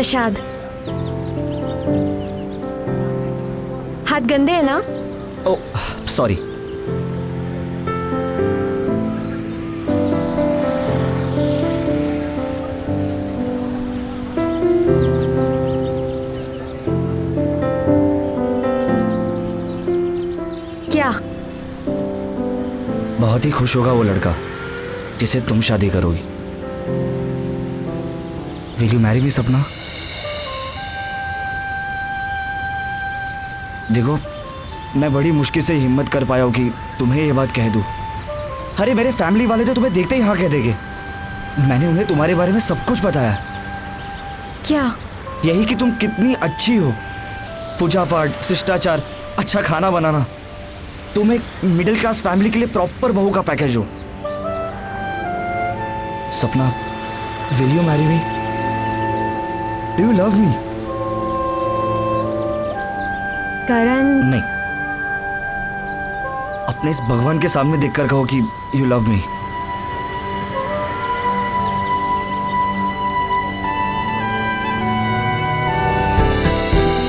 प्रसाद। हाथ गंदे है ना? Oh sorry. क्या? बहुत ही खुश होगा वो लड़का जिसे तुम शादी करोगी। विल यू मैरी मी सपना? देखो, मैं बड़ी मुश्किल से हिम्मत कर पाया हूं कि तुम्हें ये बात कह दूं। अरे मेरे फैमिली वाले तो तुम्हें देखते ही हाँ कह देंगे। मैंने उन्हें तुम्हारे बारे में सब कुछ बताया। क्या? यही कि तुम कितनी अच्छी हो, पूजा पाठ, शिष्टाचार, अच्छा खाना बनाना। तुम एक मिडिल क्लास फैमिली के लिए प्रॉपर बहू का पैकेज हो। Sapna, will you marry me? Do you love me? Karan, नहीं, अपने इस भगवान के सामने देखकर कहो कि यू लव मी।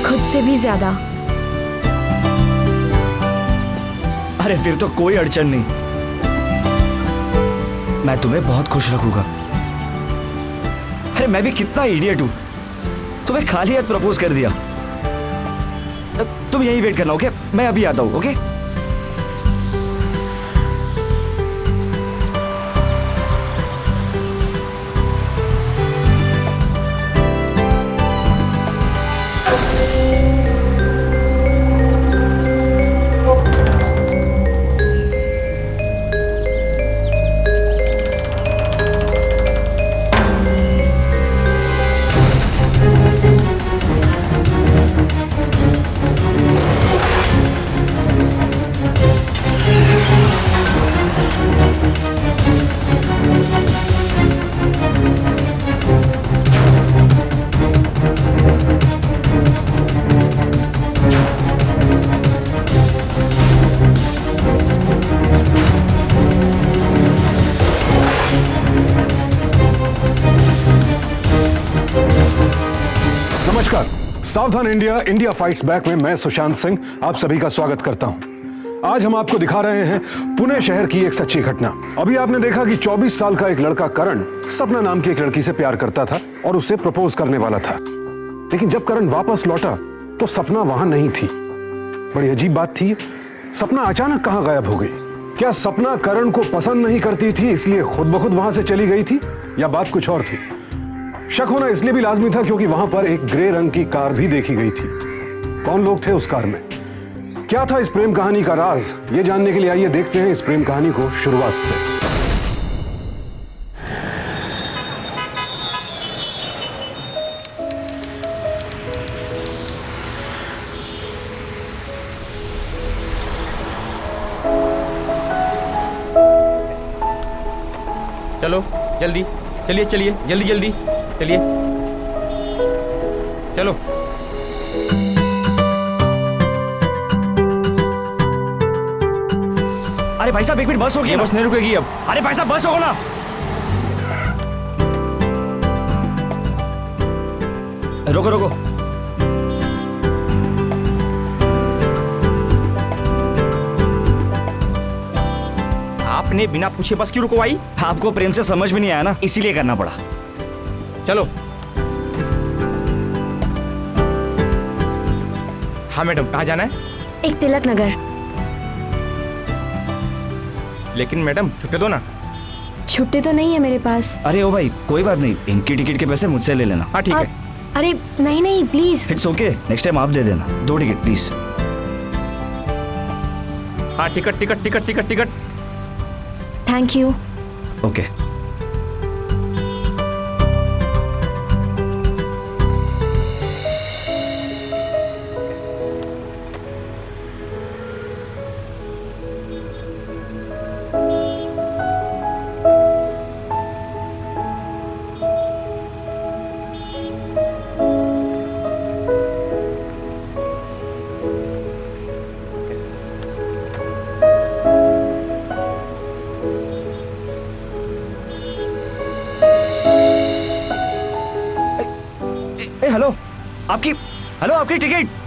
खुद से भी ज्यादा। अरे फिर तो कोई अड़चन नहीं, मैं तुम्हें बहुत खुश रखूंगा। अरे मैं भी कितना इडियट हूं, तुम्हें खाली हाथ प्रपोज कर दिया। तुम यही वेट करना, ओके? मैं अभी आता हूं, ओके? नमस्कार, सावधान इंडिया, इंडिया फाइट्स बैक में मैं सुशांत सिंह आप सभी का स्वागत करता हूं। आज हम आपको दिखा रहे हैं पुणे शहर की एक सच्ची घटना। अभी आपने देखा कि 24 साल का एक लड़का करण सपना नाम की एक लड़की से प्यार करता था और उससे प्रपोज करने वाला था। लेकिन जब करण वापस लौटा तो सपना वहां नहीं थी। बड़ी अजीब बात थी, सपना अचानक कहां गायब हो गई? क्या सपना करण को पसंद नहीं करती थी इसलिए खुद ब खुद वहां से चली गई थी, या बात कुछ और थी? शक होना इसलिए भी लाजमी था क्योंकि वहां पर एक ग्रे रंग की कार भी देखी गई थी। कौन लोग थे उस कार में? क्या था इस प्रेम कहानी का राज? ये जानने के लिए आइए देखते हैं इस प्रेम कहानी को शुरुआत से। चलो जल्दी, चलिए चलिए, जल्दी जल्दी चलिए, चलो। अरे भाई साहब, एक मिनट, बस होगी, बस नहीं रुकेगी अब। अरे भाई साहब, बस होगा ना? रोको रोको। आपने बिना पूछे बस क्यों रुकवाई? आपको प्रेम से समझ में नहीं आया ना, इसीलिए करना पड़ा। चलो। हाँ मैडम, कहाँ जाना है? एक तिलक नगर। लेकिन मैडम छुट्टी दो ना। छुट्टी तो नहीं है मेरे पास। अरे ओ भाई, कोई बात नहीं, इनकी टिकट के पैसे मुझसे ले लेना। हाँ ठीक है। अरे नहीं नहीं, please. It's okay, next time आप दे देना 2 टिकट प्लीज। हाँ ticket ticket ticket ticket ticket. Thank you. Okay. आपकी हेलो, आपकी टिकट।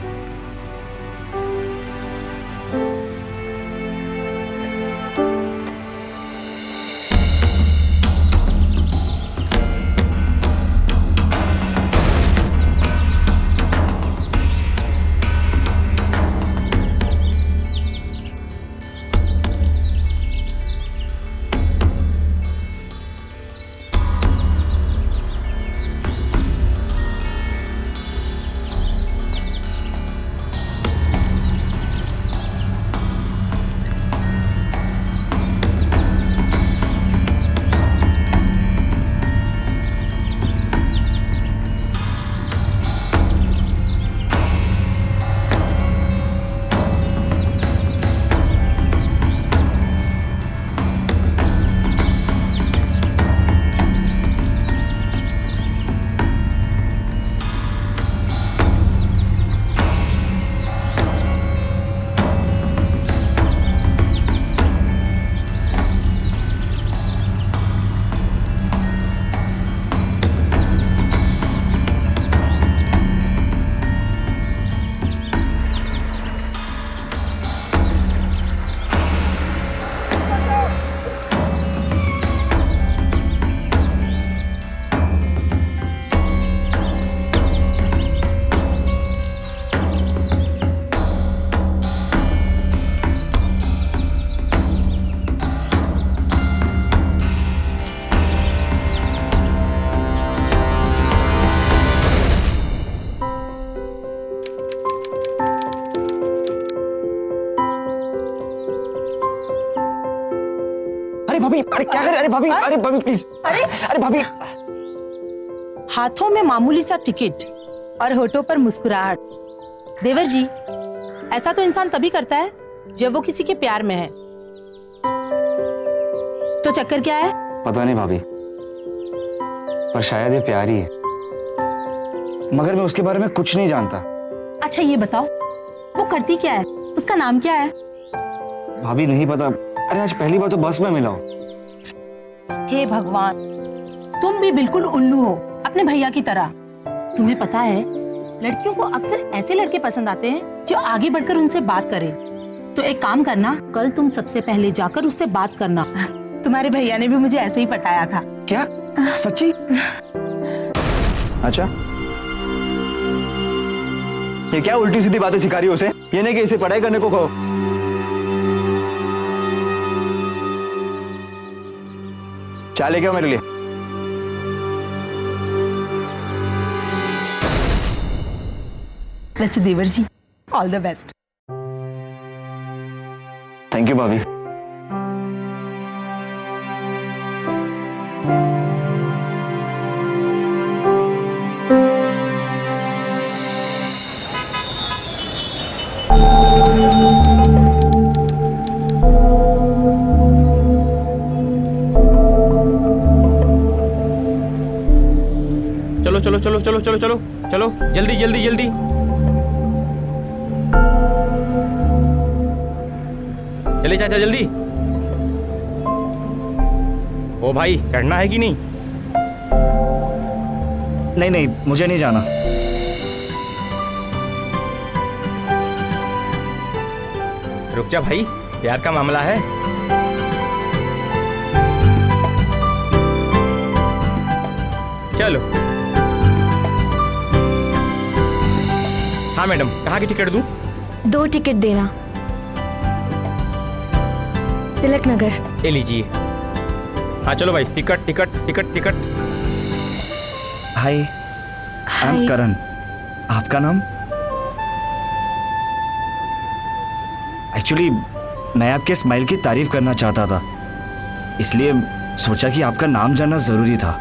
अरे भाभी, अरे क्या कर रहे? अरे भाभी, अरे भाभी प्लीज, अरे भाभी। हाथों में मामूली सा टिकट और होठों पर मुस्कुराहट। देवर जी, ऐसा तो इंसान तभी करता है जब वो किसी के प्यार में है। तो चक्कर क्या है? पता नहीं भाभी, पर शायद ये प्यार ही है, मगर मैं उसके बारे में कुछ नहीं जानता। अच्छा ये बताओ, वो करती क्या है? उसका नाम क्या है? भाभी नहीं पता। अरे आज पहली बार तो बस में मिला हूँ। हे भगवान, तुम भी बिल्कुल उल्लू हो, अपने भैया की तरह। तुम्हें पता है, लड़कियों को अक्सर ऐसे लड़के पसंद आते हैं जो आगे बढ़कर उनसे बात करे। तो एक काम करना, कल तुम सबसे पहले जाकर उससे बात करना। तुम्हारे भैया ने भी मुझे ऐसे ही पटाया था। क्या सच्ची? अच्छा, ये क्या उल्टी सीधी बातें सिखा रही हो उसे? ये नहीं कि इसे पढ़ाई करने को कहो। चाय लेके आओ मेरे लिए। वैसे देवर ji, all the best. Thank you भाभी। चलो चलो चलो चलो चलो चलो चलो, जल्दी जल्दी जल्दी। चले चाचा जल्दी। ओ भाई, चढ़ना है कि नहीं? नहीं नहीं, मुझे नहीं जाना। रुक जा भाई, प्यार का मामला है। चलो। हाँ मैडम, कहाँ की टिकट दूं? 2 टिकट देना। तिलक नगर। ले लीजिए। हाँ चलो भाई, ticket ticket ticket ticket. Hi, I am hi. Karan. आपका नाम? एक्चुअली मैं आपके स्माइल की तारीफ करना चाहता था, इसलिए सोचा कि आपका नाम जानना जरूरी था।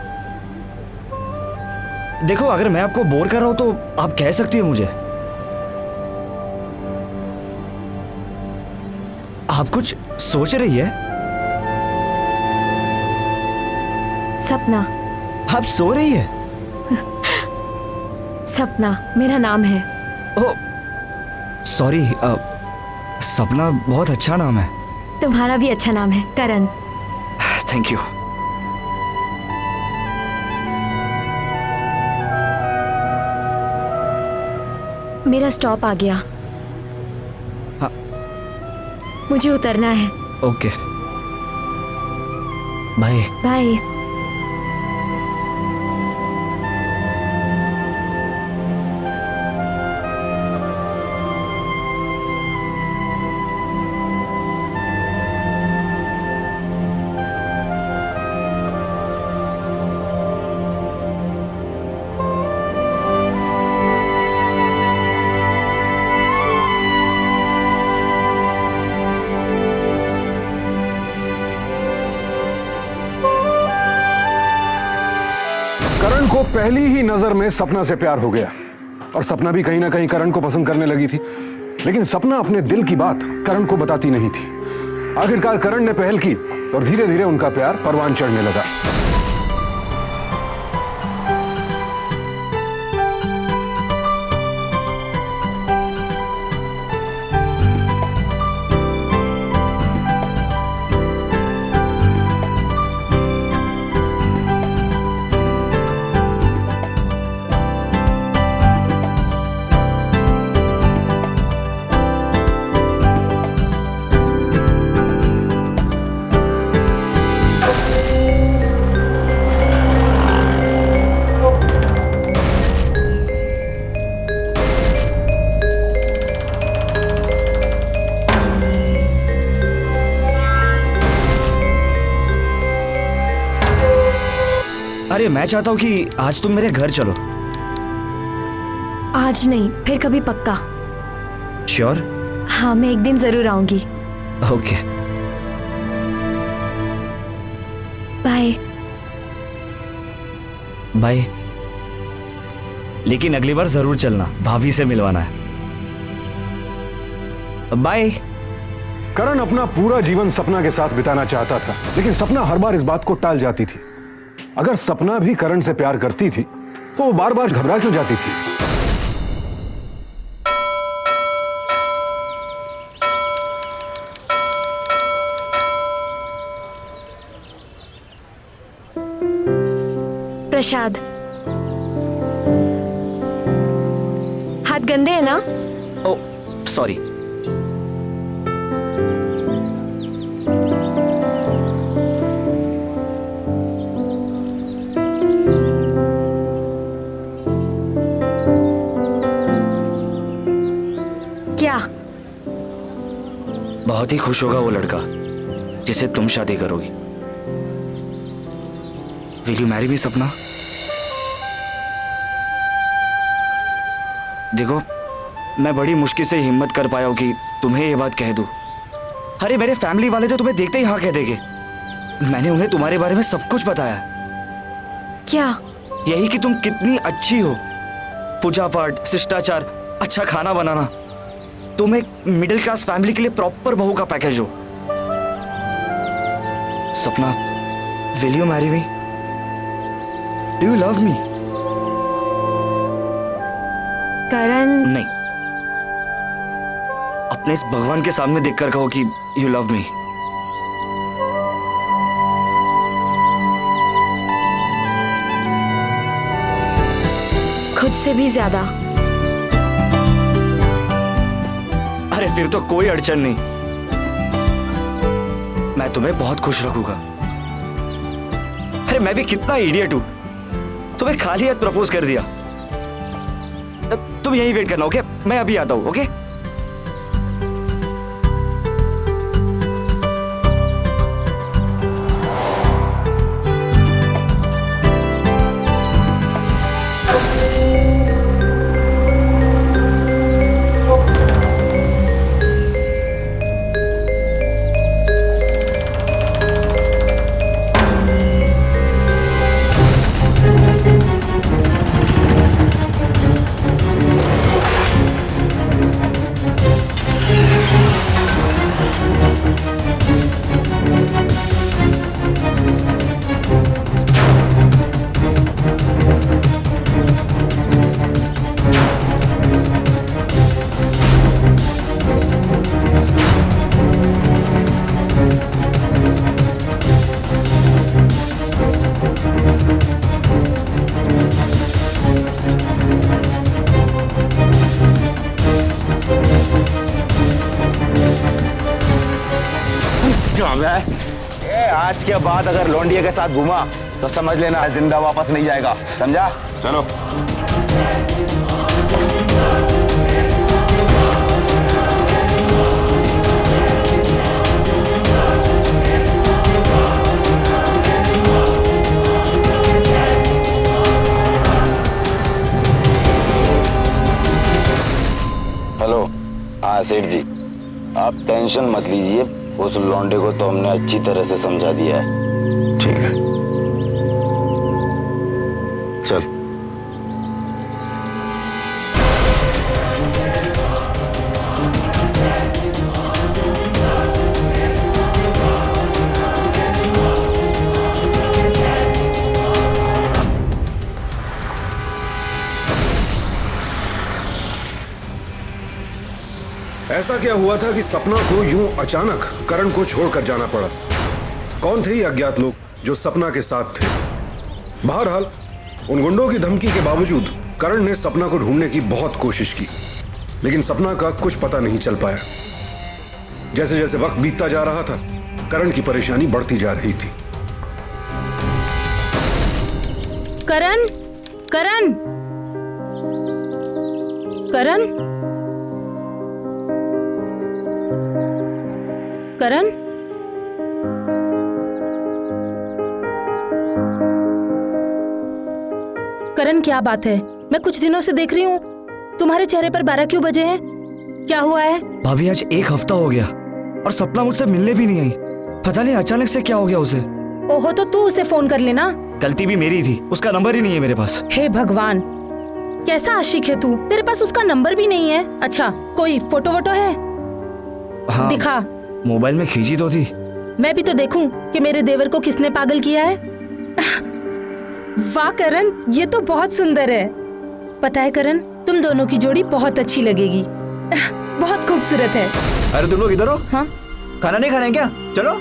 देखो, अगर मैं आपको बोर कर रहा हूं तो आप कह सकती हो मुझे। आप कुछ सोच रही है? सपना। आप सो रही है? सपना मेरा नाम है। ओह सॉरी, सपना बहुत अच्छा नाम है। तुम्हारा भी अच्छा नाम है, करण। Thank you. मेरा स्टॉप आ गया। हाँ। मुझे उतरना है। Okay, bye. बाय। करण को पहली ही नजर में सपना से प्यार हो गया और सपना भी कहीं ना कहीं करण को पसंद करने लगी थी। लेकिन सपना अपने दिल की बात करण को बताती नहीं थी। आखिरकार करण ने पहल की और धीरे धीरे उनका प्यार परवान चढ़ने लगा। अरे मैं चाहता हूँ कि आज तुम मेरे घर चलो। आज नहीं, फिर कभी पक्का। श्योर? हाँ, मैं एक दिन जरूर आऊंगी। Okay, bye. बाय। लेकिन अगली बार जरूर चलना, भाभी से मिलवाना है। बाय। करण अपना पूरा जीवन सपना के साथ बिताना चाहता था, लेकिन सपना हर बार इस बात को टाल जाती थी। अगर सपना भी करण से प्यार करती थी तो वो बार बार घबरा क्यों जाती थी? प्रसाद, हाथ गंदे हैं ना? ओ सॉरी। क्या? बहुत ही खुश होगा वो लड़का जिसे तुम शादी करोगी। विल यू मैरी मी सपना? देखो, मैं बड़ी मुश्किल से हिम्मत कर पाया हूं कि तुम्हें ये बात कह दूं। अरे मेरे फैमिली वाले तो तुम्हें देखते ही हाँ कह देंगे। मैंने उन्हें तुम्हारे बारे में सब कुछ बताया। क्या? यही कि तुम कितनी अच्छी हो, पूजा पाठ, शिष्टाचार, अच्छा खाना बनाना। तुम एक मिडिल क्लास फैमिली के लिए प्रॉपर बहू का पैकेज हो। Sapna, will you marry me? Do you love me? Karan, नहीं, अपने इस भगवान के सामने देखकर कहो कि यू लव मी। खुद से भी ज्यादा। अरे फिर तो कोई अड़चन नहीं, मैं तुम्हें बहुत खुश रखूंगा। अरे मैं भी कितना इडियट हूं, तुम्हें खाली हाथ प्रपोज कर दिया। तुम यहीं वेट करना, ओके? मैं अभी आता हूं, ओके? आज के बाद अगर लौंडिया के साथ घूमा तो समझ लेना जिंदा वापस नहीं जाएगा, समझा? चलो। हेलो, हाँ सेठ जी, आप टेंशन मत लीजिए, उस लौंडे को तो हमने अच्छी तरह से समझा दिया है। ठीक है, चल। ऐसा क्या हुआ था कि सपना को यूं अचानक करण को छोड़कर जाना पड़ा? कौन थे ये अज्ञात लोग जो सपना के साथ थे? बहरहाल उन गुंडों की धमकी के बावजूद करण ने सपना को ढूंढने की बहुत कोशिश की, लेकिन सपना का कुछ पता नहीं चल पाया। जैसे जैसे वक्त बीतता जा रहा था, करण की परेशानी बढ़ती जा रही थी। करण, करण, करण, करण, करण, क्या बात है? मैं कुछ दिनों से देख रही हूँ तुम्हारे चेहरे पर 12 क्यों बजे हैं? क्या हुआ है? भाभी आज 1 हफ्ता हो गया और सपना मुझसे मिलने भी नहीं आई। पता नहीं अचानक से क्या हो गया उसे। ओहो, तो तू उसे फोन कर लेना। गलती भी मेरी थी, उसका नंबर ही नहीं है मेरे पास। हे भगवान, कैसा आशिक है तू, तेरे पास उसका नंबर भी नहीं है। अच्छा, कोई फोटो वोटो है? हाँ, दिखा। मोबाइल में खींची तो थी। मैं भी तो देखूं कि मेरे देवर को किसने पागल किया है। वाह करण, ये तो बहुत सुंदर है। पता है करण, तुम दोनों की जोड़ी बहुत अच्छी लगेगी। बहुत खूबसूरत है। अरे तुम लोग इधर हो? हाँ, खाना नहीं खाना है क्या? चलो।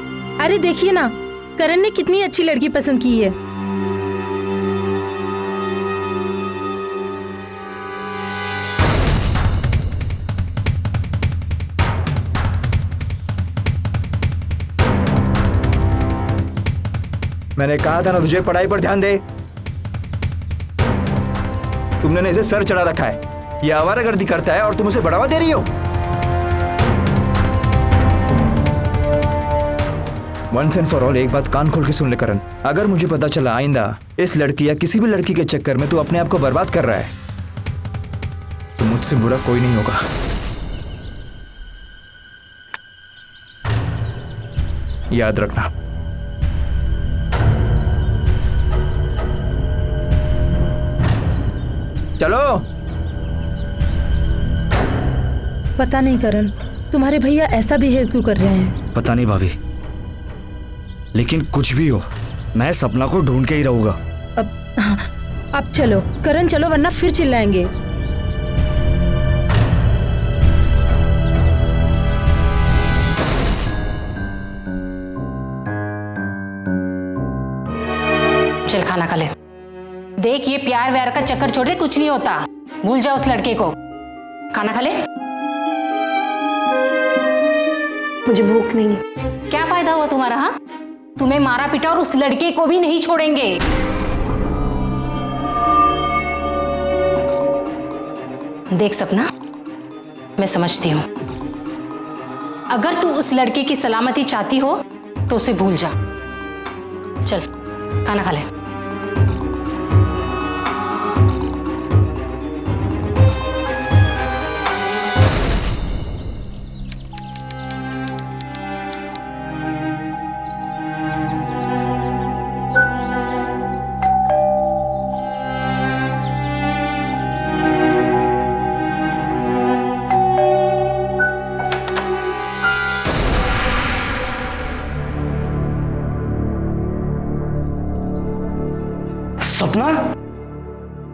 अरे देखिए ना, करण ने कितनी अच्छी लड़की पसंद की है। मैंने कहा था ना तुझे पढ़ाई पर ध्यान दे। तुमने ना इसे सर चढ़ा रखा है। ये आवारागर्दी करता है और तुम उसे बढ़ावा दे रही हो। वंस एंड फॉर ऑल एक बात कान खोल के सुन ले करण, अगर मुझे पता चला आइंदा इस लड़की या किसी भी लड़की के चक्कर में तू अपने आप को बर्बाद कर रहा है तो मुझसे बुरा कोई नहीं होगा। याद रखना। चलो। पता नहीं करण, तुम्हारे भैया ऐसा बिहेव क्यों कर रहे हैं? पता नहीं भाभी, लेकिन कुछ भी हो मैं सपना को ढूंढ के ही रहूंगा। अब चलो करण, चलो वरना फिर चिल्लाएंगे। चल खाना खा ले। देख, ये प्यार व्यार का चक्कर छोड़ दे, कुछ नहीं होता। भूल जा उस लड़के को। खाना खा ले। मुझे भूख नहीं है। क्या फायदा हुआ तुम्हारा? हाँ, तुम्हें मारा पीटा और उस लड़के को भी नहीं छोड़ेंगे। देख सपना, मैं समझती हूँ, अगर तू उस लड़के की सलामती चाहती हो तो उसे भूल जा। चल खाना खा ले। सपना,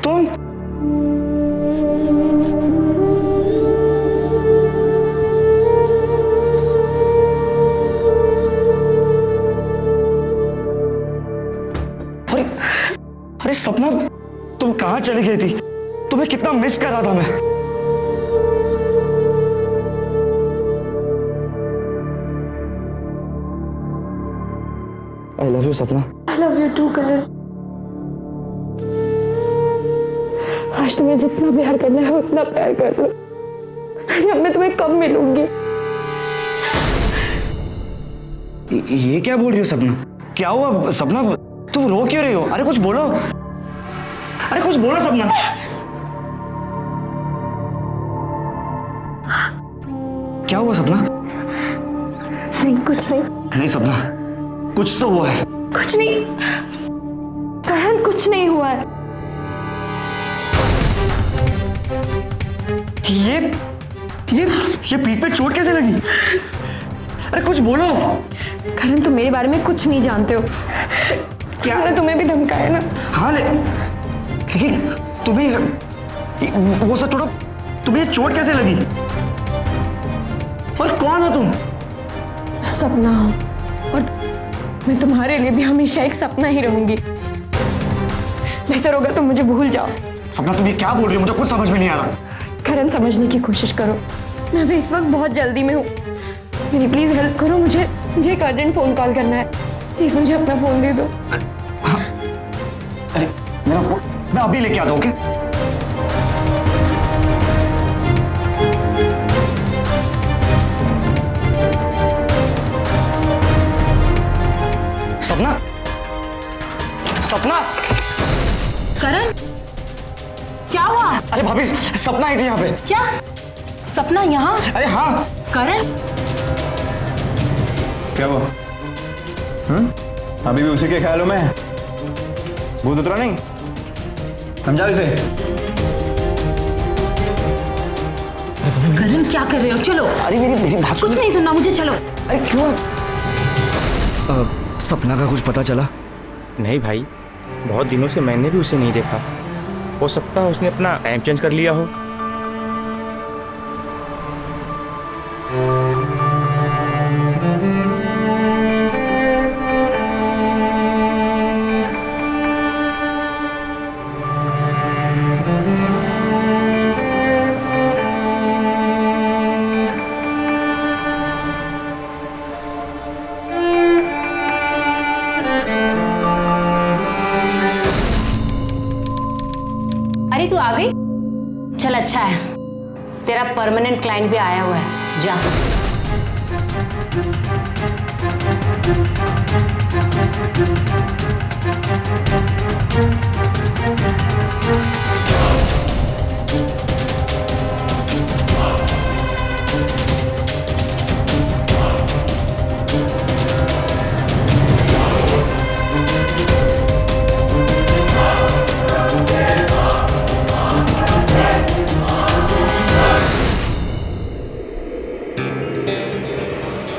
तुम? अरे सपना, तुम कहाँ चली गई थी? तुम्हें कितना मिस कर रहा था मैं। आई लव यू सपना। आई लव यू टू करण। आज तुम्हें जितना प्यार करना है उतना प्यार कर लो। अब मैं तुम्हें कब मिलूंगी? ये क्या बोल रही हो सपना? क्या हुआ सपना? तुम रो क्यों रही हो? अरे कुछ बोलो, अरे कुछ बोलो सपना। क्या हुआ सपना? नहीं कुछ नहीं। नहीं सपना, कुछ तो हुआ है। कुछ नहीं करण, कुछ नहीं हुआ है। ये पीठ पे चोट कैसे लगी? अरे कुछ बोलो। करण तुम मेरे बारे में कुछ नहीं जानते हो। क्या? मैंने तुम्हें भी धमकाया ना। हाँ लेकिन तुम्हें वो सब छोड़ो, तुम्हें ये चोट कैसे लगी? और कौन हो तुम? सपना हूं और मैं तुम्हारे लिए भी हमेशा एक सपना ही रहूंगी। बेहतर होगा तुम मुझे भूल जाओ। सपना तुम ये क्या बोल रही हो? मुझे कुछ समझ में नहीं आ रहा। करण समझने की कोशिश करो, मैं अभी इस वक्त बहुत जल्दी में हूँ। मेरी प्लीज हेल्प करो, मुझे एक अर्जेंट फोन कॉल करना है। प्लीज मुझे अपना फोन दे दो। अरे मेरा फोन मैं अभी लेके आता हूँ। ओके सपना, सपना। करण क्या हुआ? अरे भाभी सपना आई थी यहाँ पे। क्या सपना यहाँ? अरे हाँ। करण क्या वो? अभी भी उसी के ख्यालों में है? भूत उतरा नहीं? समझाओ इसे। करण क्या कर रहे हो? चलो। अरे मेरी बात कुछ नहीं सुनना मुझे, चलो। अरे क्यों? सपना का कुछ पता चला? नहीं भाई, बहुत दिनों से मैंने भी उसे नहीं देखा। हो सकता है उसने अपना टाइम चेंज कर लिया हो। अरे तू आ गई? चल अच्छा है, तेरा परमानेंट क्लाइंट भी आया हुआ है। जा।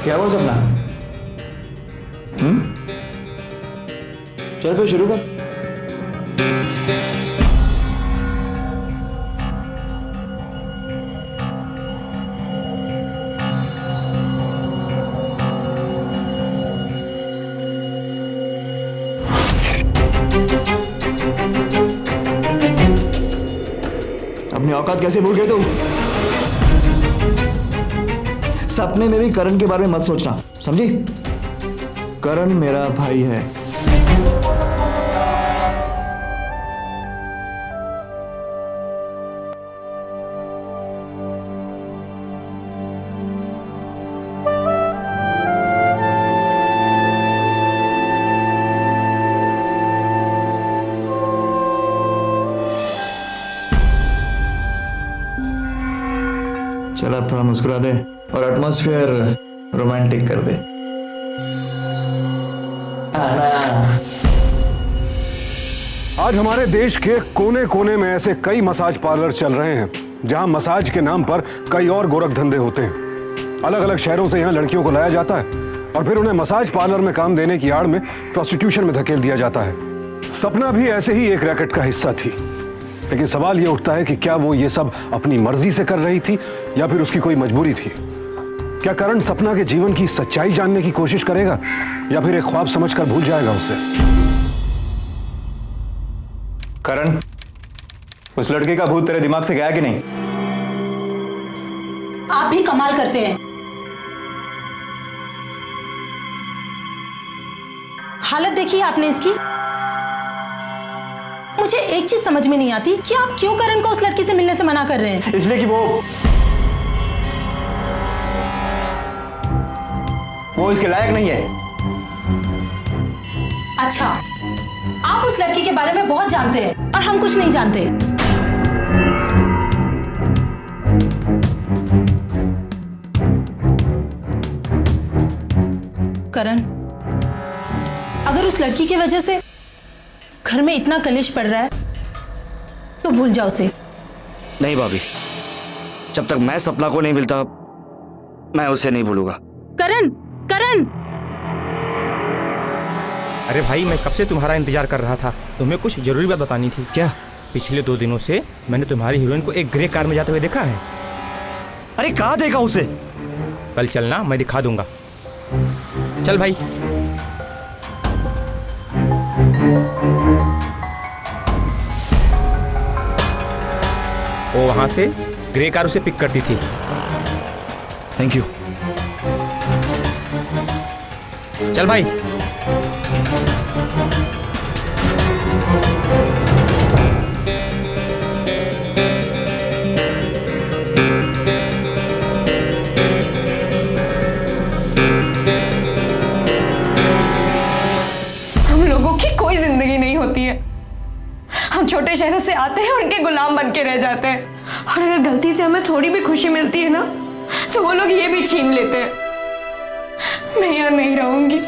क्या हुआ सपना? चल फिर शुरू कर। अपनी औकात कैसे भूल गए तू? सपने में भी करण के बारे में मत सोचना, समझी? करण मेरा भाई है। चल अब थोड़ा मुस्कुरा दे और एटमॉस्फेयर रोमांटिक कर दे। आज हमारे देश के कोने कोने में ऐसे कई मसाज पार्लर चल रहे हैं जहां मसाज के नाम पर कई और गोरख धंधे होते हैं। अलग अलग शहरों से यहां लड़कियों को लाया जाता है और फिर उन्हें मसाज पार्लर में काम देने की आड़ में प्रोस्टिट्यूशन में धकेल दिया जाता है। सपना भी ऐसे ही एक रैकेट का हिस्सा थी, लेकिन सवाल यह उठता है कि क्या वो ये सब अपनी मर्जी से कर रही थी या फिर उसकी कोई मजबूरी थी? क्या करण सपना के जीवन की सच्चाई जानने की कोशिश करेगा या फिर एक ख्वाब समझकर भूल जाएगा उसे? करण, उस लड़के का भूत तेरे दिमाग से गया कि नहीं? आप भी कमाल करते हैं। हालत देखी आपने इसकी। मुझे एक चीज समझ में नहीं आती कि आप क्यों करण को उस लड़की से मिलने से मना कर रहे हैं। इसलिए कि वो इसके लायक नहीं है। अच्छा, आप उस लड़की के बारे में बहुत जानते हैं और हम कुछ नहीं जानते। करण, अगर उस लड़की की वजह से घर में इतना कलेश पड़ रहा है तो भूल जाओ उसे। नहीं भाभी, जब तक मैं सपना को नहीं मिलता मैं उसे नहीं भूलूंगा। करण, करण! अरे भाई, मैं कब से तुम्हारा इंतजार कर रहा था। तुम्हें कुछ जरूरी बात बतानी थी। क्या? पिछले 2 दिनों से मैंने तुम्हारी हीरोइन को एक ग्रे कार में जाते हुए देखा है। अरे कहाँ देखा उसे? कल चलना, मैं दिखा दूंगा। चल भाई। वो वहां से ग्रे कार उसे पिक करती थी। Thank you. चल भाई। हम लोगों की कोई जिंदगी नहीं होती है। हम छोटे शहरों से आते हैं और उनके गुलाम बन के रह जाते हैं, और अगर गलती से हमें थोड़ी भी खुशी मिलती है ना, तो वो लोग ये भी छीन लेते हैं। मैं यहाँ नहीं रहूंगी,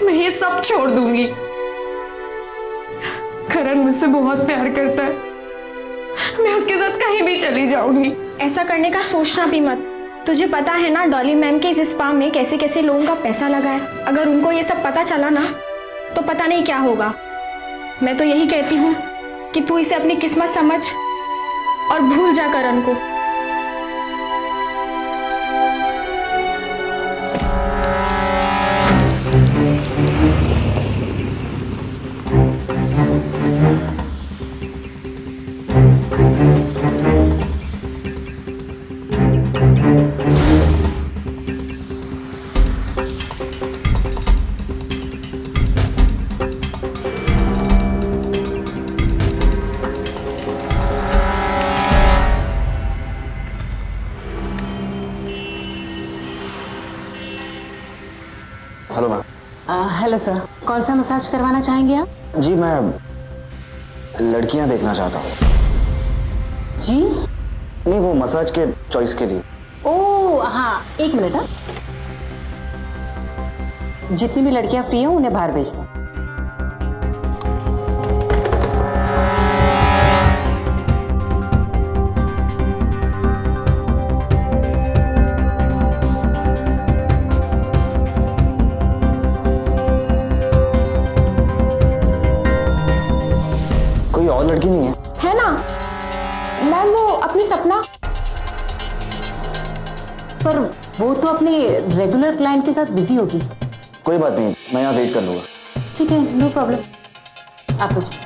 मैं ये सब छोड़ दूंगी। करण मुझसे बहुत प्यार करता है, मैं उसके साथ कहीं भी चली जाऊंगी। ऐसा करने का सोचना भी मत। तुझे पता है ना डॉली मैम के इस स्पा में कैसे कैसे लोगों का पैसा लगा है। अगर उनको ये सब पता चला ना तो पता नहीं क्या होगा। मैं तो यही कहती हूँ कि तू इसे अपनी किस्मत समझ और भूल जा करण को। Hello ma'am. हेलो सर, कौन सा मसाज करवाना चाहेंगे आप? जी मैं लड़कियां देखना चाहता हूँ। जी? नहीं, वो मसाज के चॉइस के लिए। ओह हाँ, 1 मिनट। हाँ, जितनी भी लड़कियां फ्री हो उन्हें बाहर भेज दो। कोई और लड़की नहीं है? है ना मैम, वो अपनी सपना। पर वो तो अपने रेगुलर क्लाइंट के साथ बिजी होगी। कोई बात नहीं, मैं यहाँ वेट कर लूंगा। ठीक है, नो प्रॉब्लम। आप पूछिए।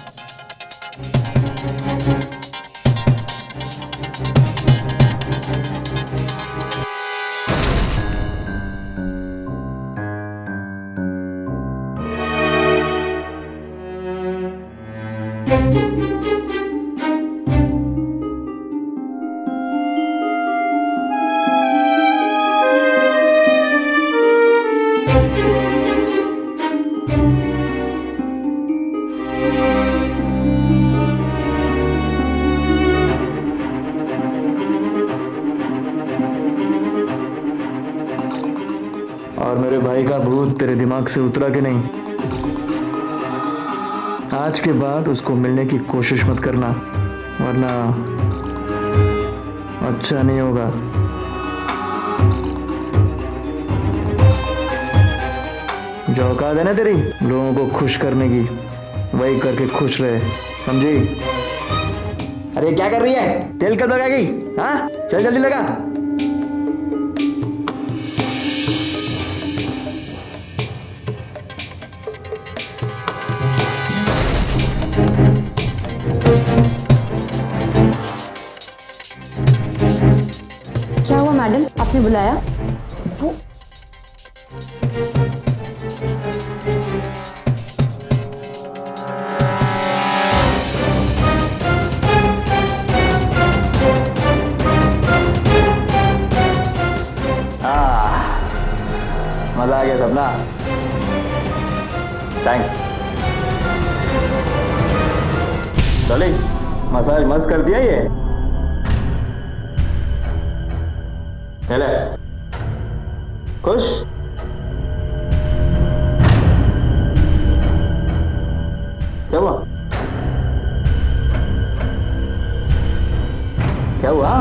और मेरे भाई का भूत तेरे दिमाग से उतरा कि नहीं? आज के बाद उसको मिलने की कोशिश मत करना, वरना अच्छा नहीं होगा। जो औकात है ना तेरी लोगों को खुश करने की, वही करके खुश रहे, समझी? अरे क्या कर रही है? तेल कब लगाएगी? हाँ, चल जल्दी लगा। क्या हुआ मैडम, आपने बुलाया? मजा आ गया सपना। थैंक्स डार्लिंग, मसाज मस्त कर दिया ये। ले खुश? क्या हुआ? क्या हुआ?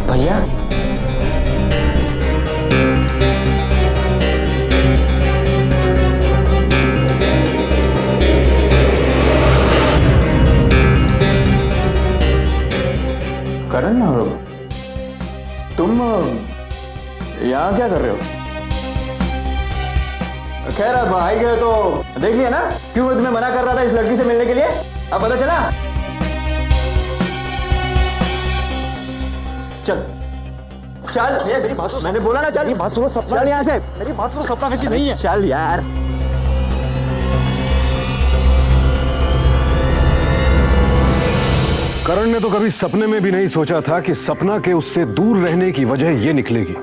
भैया करण, तुम यहाँ क्या कर रहे हो? खैर अब आई गए तो देख लिया ना क्यों मैं तुम्हें मना कर रहा था इस लड़की से मिलने के लिए। अब पता चला? चल चल, मेरी बात सुनो, मैंने बोला ना चल। बात सुनो सपना, चल यहाँ से। मेरी बात सुनो, सपना वैसी नहीं है। चल यार। करण ने तो कभी सपने में भी नहीं सोचा था कि सपना के उससे दूर रहने की वजह ये निकलेगी।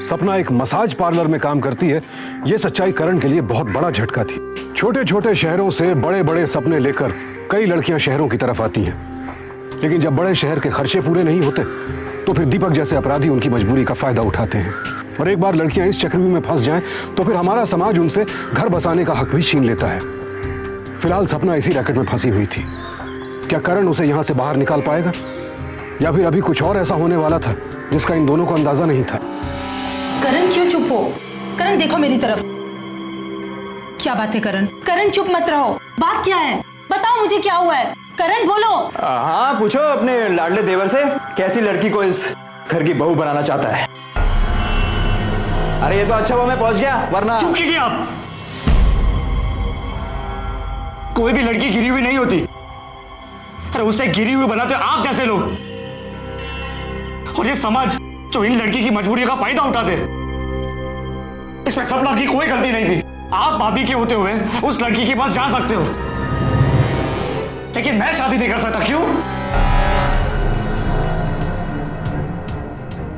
सपना एक मसाज पार्लर में काम करती है, ये सच्चाई करण के लिए बहुत बड़ा झटका थी। छोटे छोटे शहरों से बड़े बड़े सपने लेकर कई लड़कियां शहरों की तरफ आती हैं, लेकिन जब बड़े शहर के खर्चे पूरे नहीं होते तो फिर दीपक जैसे अपराधी उनकी मजबूरी का फायदा उठाते हैं। और एक बार लड़कियां इस चक्रव्यूह में फंस जाएं तो फिर हमारा समाज उनसे घर बसाने का हक भी छीन लेता है। फिलहाल सपना इसी रैकेट में फंसी हुई थी। क्या करण उसे यहां से बाहर निकाल पाएगा, या फिर अभी कुछ और ऐसा होने वाला था जिसका इन दोनों को अंदाजा नहीं था? करण क्यों चुप हो? करण देखो मेरी तरफ। क्या बात है करण? करण चुप मत रहो, बात क्या है? बताओ मुझे क्या हुआ है? करण बोलो। हाँ पूछो अपने लाडले देवर से, कैसी लड़की को इस घर की बहू बनाना चाहता है। अरे ये तो अच्छा हुआ मैं पहुंच गया, वरना। चुप कीजिए आप। कोई भी लड़की गिरी हुई नहीं होती, अरे उसे गिरी हुई बनाते आप जैसे लोग, और ये समाज जो इन लड़की की मजबूरी का फायदा उठाते। इसमें सपना की कोई गलती नहीं थी। आप भाभी के होते हुए उस लड़की के पास जा सकते हो, लेकिन मैं शादी नहीं कर सकता। क्यों?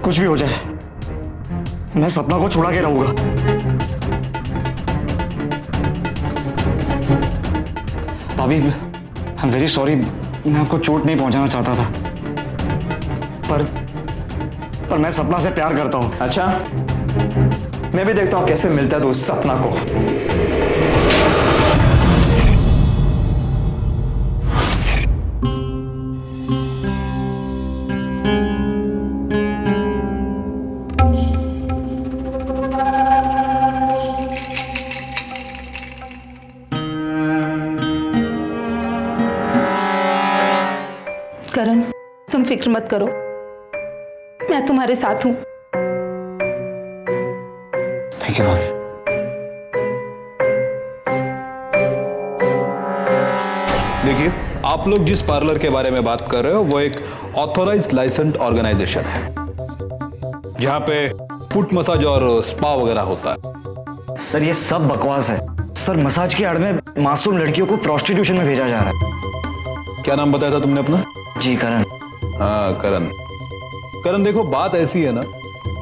कुछ भी हो जाए मैं सपना को छुड़ा के रहूंगा। भाभी आई एम वेरी सॉरी, मैं आपको चोट नहीं पहुंचाना चाहता था, पर मैं सपना से प्यार करता हूं। अच्छा, मैं भी देखता हूं कैसे मिलता है तो उस सपना को। करण तुम फिक्र मत करो, मैं तुम्हारे साथ हूं। थैंक यू भाभी। देखिए, आप लोग जिस पार्लर के बारे में बात कर रहे हो वो एक ऑथोराइज्ड लाइसेंस्ड ऑर्गेनाइजेशन है, जहां पे फुट मसाज और स्पा वगैरह होता है। सर ये सब बकवास है। सर मसाज की आड़ में मासूम लड़कियों को प्रोस्टिट्यूशन में भेजा जा रहा है। क्या नाम बताया था तुमने अपना? जी करण। हाँ करण। करण देखो, बात ऐसी है ना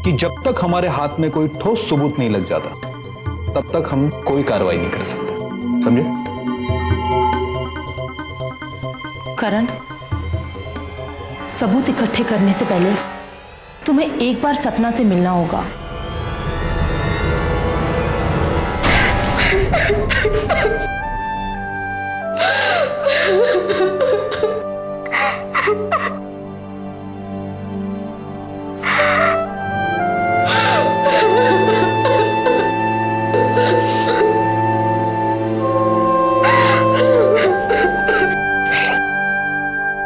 कि जब तक हमारे हाथ में कोई ठोस सबूत नहीं लग जाता तब तक हम कोई कार्रवाई नहीं कर सकते, समझे? करण, सबूत इकट्ठे करने से पहले तुम्हें एक बार सपना से मिलना होगा।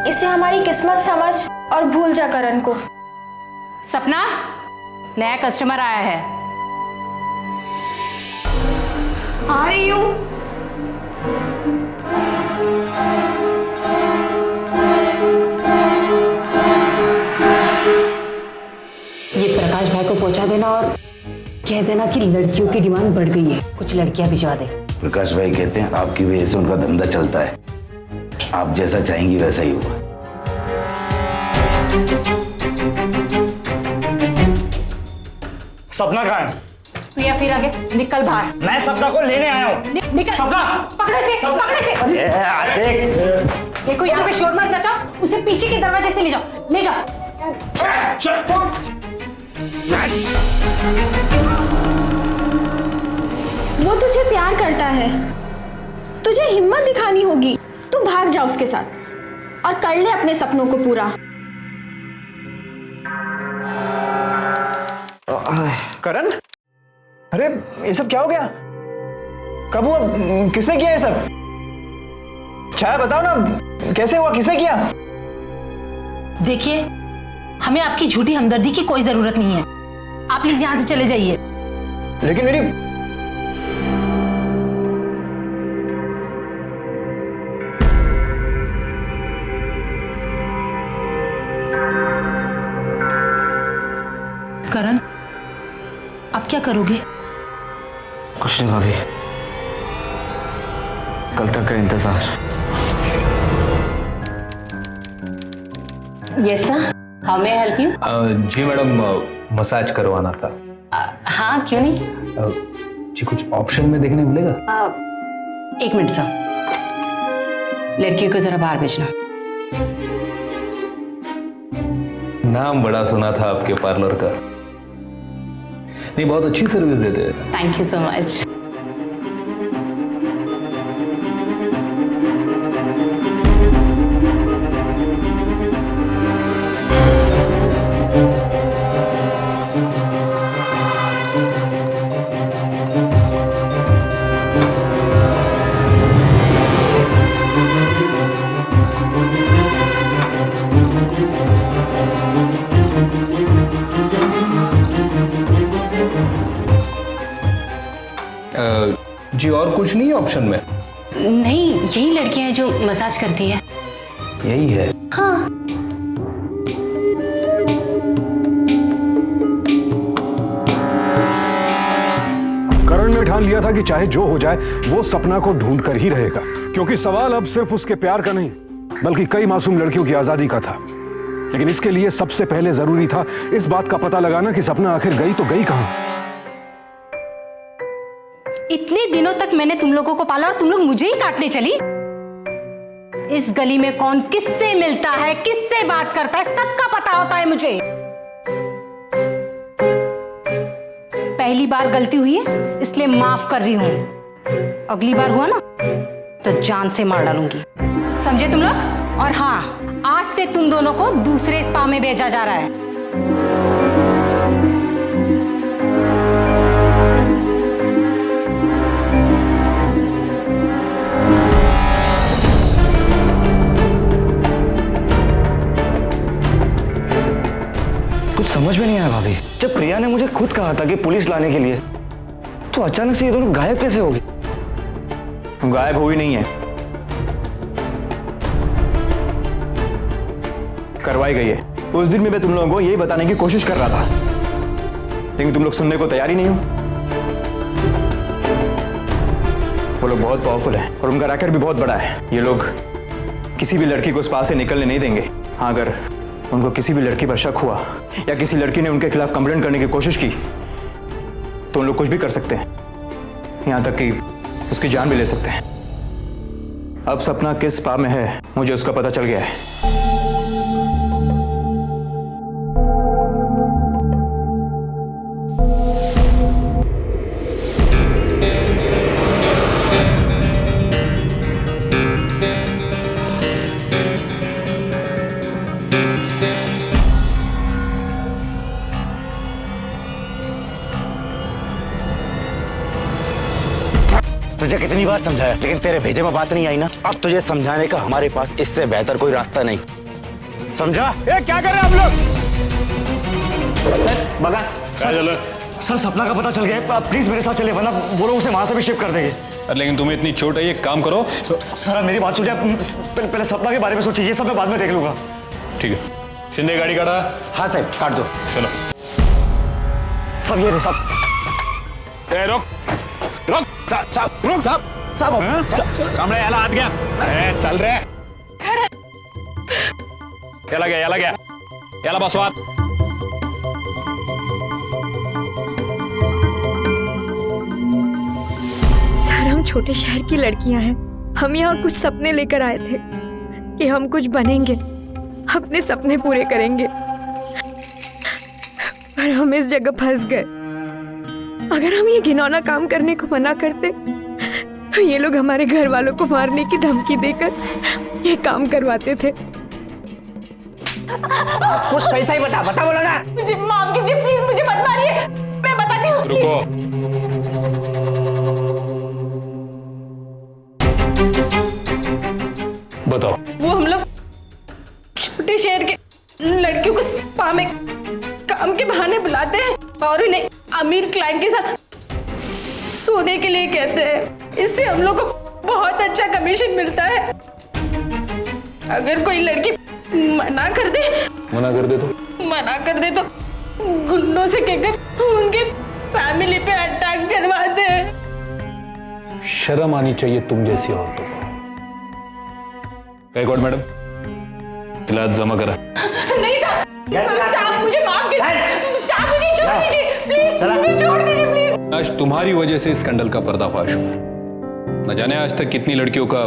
इसे हमारी किस्मत समझ और भूल जा करण को। सपना, नया कस्टमर आया है। आ रही हूँ। ये प्रकाश भाई को पहुंचा देना और कह देना कि लड़कियों की डिमांड बढ़ गई है, कुछ लड़कियां भिजवा दे। प्रकाश भाई कहते हैं आपकी वजह से उनका धंधा चलता है। आप जैसा चाहेंगी वैसा ही होगा। सपना कहाँ है? तू या फिर आगे निकल बाहर। मैं सपना को लेने आया हूँ। निकल। सपना पकड़े से, पकड़े से। आशिक, देखो यहाँ पे शोर मत मचाओ, उसे पीछे के दरवाजे से ले जाओ, ले जाओ। वो तुझे प्यार करता है, तुझे हिम्मत दिखानी होगी। तू भाग जा उसके साथ और कर ले अपने सपनों को पूरा। करण, अरे ये सब क्या हो गया? कब हुआ? किसने किया ये सब? छाया बताओ ना, कैसे हुआ, किसने किया? देखिए, हमें आपकी झूठी हमदर्दी की कोई जरूरत नहीं है। आप प्लीज यहाँ से चले जाइए। लेकिन मेरी करण, आप क्या करोगे? कुछ नहीं भाभी, कल तक का इंतजार। Yes sir, how may I help you? जी मैडम, मसाज करवाना था। हाँ, क्यों नहीं? जी कुछ ऑप्शन में देखने मिलेगा? एक मिनट सर, लड़कियों को जरा बाहर भेजना। नाम बड़ा सुना था आपके पार्लर का। नहीं, बहुत अच्छी सर्विस देते हैं। Thank you so much. जी और कुछ नहीं है ऑप्शन में? नहीं, यही लड़कियां हैं जो मसाज करती है। यही है? हाँ। करण ने ठान लिया था कि चाहे जो हो जाए वो सपना को ढूंढ कर ही रहेगा, क्योंकि सवाल अब सिर्फ उसके प्यार का नहीं बल्कि कई मासूम लड़कियों की आजादी का था। लेकिन इसके लिए सबसे पहले जरूरी था इस बात का पता लगाना कि सपना आखिर गई तो गई कहां। इतने दिनों तक मैंने तुम लोगों को पाला और तुम लोग मुझे ही काटने चली। इस गली में कौन किससे मिलता है, किससे बात करता है, सबका पता होता है मुझे। पहली बार गलती हुई है इसलिए माफ कर रही हूं। अगली बार हुआ ना तो जान से मार डालूंगी, समझे तुम लोग? और हाँ, आज से तुम दोनों को दूसरे स्पा में भेजा जा रहा है। कुछ समझ में नहीं आया भाभी। जब प्रिया ने मुझे खुद कहा था कि पुलिस लाने के लिए, तो अचानक से ये दोनों गायब कैसे हो गए? गायब हुई नहीं है, करवाई गई है। उस दिन में मैं तुम लोगों को यही बताने की कोशिश कर रहा था, लेकिन तुम लोग सुनने को तैयार ही नहीं हो। वो लोग बहुत पावरफुल हैं और उनका रैकेट भी बहुत बड़ा है। ये लोग किसी भी लड़की को उस पास से निकलने नहीं देंगे। हाँ, अगर उनको किसी भी लड़की पर शक हुआ या किसी लड़की ने उनके खिलाफ कंप्लेंट करने की कोशिश की तो उन लोग कुछ भी कर सकते हैं, यहां तक कि उसकी जान भी ले सकते हैं। अब सपना किस स्पा में है मुझे उसका पता चल गया है। तुझे कितनी बार समझाया लेकिन तेरे भेजे में बात नहीं आई ना। अब तुझे समझाने का हमारे पास इससे बेहतर कोई रास्ता नहीं, समझा? ए, क्या कर रहे हैं आप लोग? सर बगा सर, सपना का पता चल गया। आप प्लीज मेरे साथ चलिए, वरना वो लोग उसे वहां से भी शिफ्ट कर देंगे। लेकिन तुम्हें इतनी चोट है, एक काम करो। सर मेरी बात सुनिए, पहले सपना के बारे में सोचिए, ये सब मैं बाद में देख लूंगा। ठीक है, शिंदे गाड़ी काटा। हाँ साहब, काट दो। चलो सब ये सब रुक रुक साहब सामने याला हाथ गया। चल रहे याला गया याला बसवात. सर, हम छोटे शहर की लड़कियां हैं. हम यहाँ कुछ सपने लेकर आए थे कि हम कुछ बनेंगे, अपने सपने पूरे करेंगे, पर हम इस जगह फंस गए. अगर हम ये घिनौना काम करने को मना करते तो ये लोग हमारे घर वालों को मारने की धमकी देकर ये काम करवाते थे. कुछ सही बता बोलो ना. मुझे माफ कीजिए प्लीज, मुझे मत मारिए, मैं बताती हूँ. रुको. बताओ. वो हम लोग छोटे शहर के लड़कियों को स्पा में काम के बहाने बुलाते हैं और उन्हें अमीर क्लाइंट के साथ सोने के लिए कहते हैं. इससे हम लोग को बहुत अच्छा कमीशन मिलता है. अगर कोई लड़की मना कर दे तो गुंडों से कहकर उनके फैमिली पे अटैक करवाते हैं. शर्म आनी चाहिए तुम जैसी औरतों को. गायकवाड़ मैडम, इलाज जमा करा. नहीं साहब, मुझे माफ कीजिए. साहब, मुझे छोड़ दीजिए प्लीज, मुझे छोड़ दीजिए प्लीज. आज तुम्हारी वजह से इस स्कैंडल का पर्दाफाश हुआ. न जाने आज तक कितनी लड़कियों का.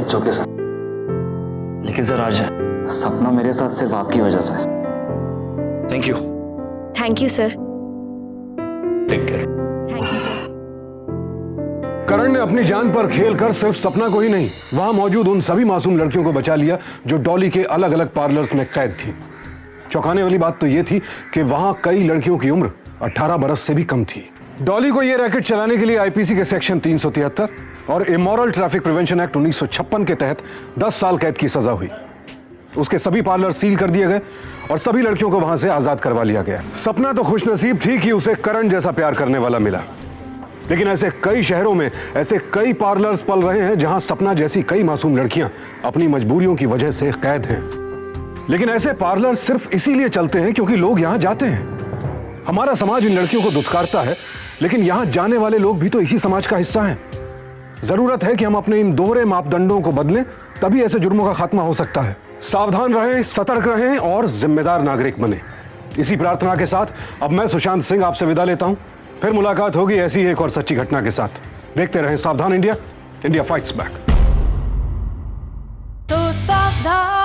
इट्स ओके सर, लेकिन सर आज सपना मेरे साथ सिर्फ आपकी वजह से है. Thank you sir. Take care. Thank you sir. Karan ने अपनी जान पर खेलकर सिर्फ सपना को ही नहीं, वहां मौजूद उन सभी मासूम लड़कियों को बचा लिया जो डॉली के अलग अलग पार्लर्स में कैद थी. चौंकाने वाली बात तो यह थी कि वहां कई लड़कियों की उम्र 18 बरस से भी कम थी. डॉली को यह रैकेट चलाने के लिए आईपीसी के सेक्शन 373 और इमोरल ट्रैफिक प्रिवेंशन एक्ट 1956 के तहत 10 साल कैद की सजा हुई. उसके सभी पार्लर सील कर दिए गए और सभी लड़कियों को वहां से आजाद करवा लिया गया. सपना तो खुशनसीब थी कि उसे करण जैसा प्यार करने वाला मिला, लेकिन ऐसे कई शहरों में ऐसे कई पार्लर्स पल रहे हैं जहां सपना जैसी कई मासूम लड़कियां अपनी मजबूरियों की वजह से कैद हैं. लेकिन ऐसे पार्लर सिर्फ इसीलिए चलते हैं क्योंकि लोग यहां जाते हैं. हमारा समाज इन लड़कियों को दुत्कारता है, लेकिन यहां जाने वाले लोग भी तो इसी समाज का हिस्सा हैं. जरूरत है कि हम अपने इन दोहरे मापदंडों को बदलें, तभी ऐसे जुर्मों का खात्मा हो सकता है. सावधान रहें, सतर्क रहें और जिम्मेदार नागरिक बने. इसी प्रार्थना के साथ अब मैं सुशांत सिंह आपसे विदा लेता हूं. फिर मुलाकात होगी ऐसी एक और सच्ची घटना के साथ. देखते रहें सावधान इंडिया, इंडिया फाइट्स बैक. तो सावधान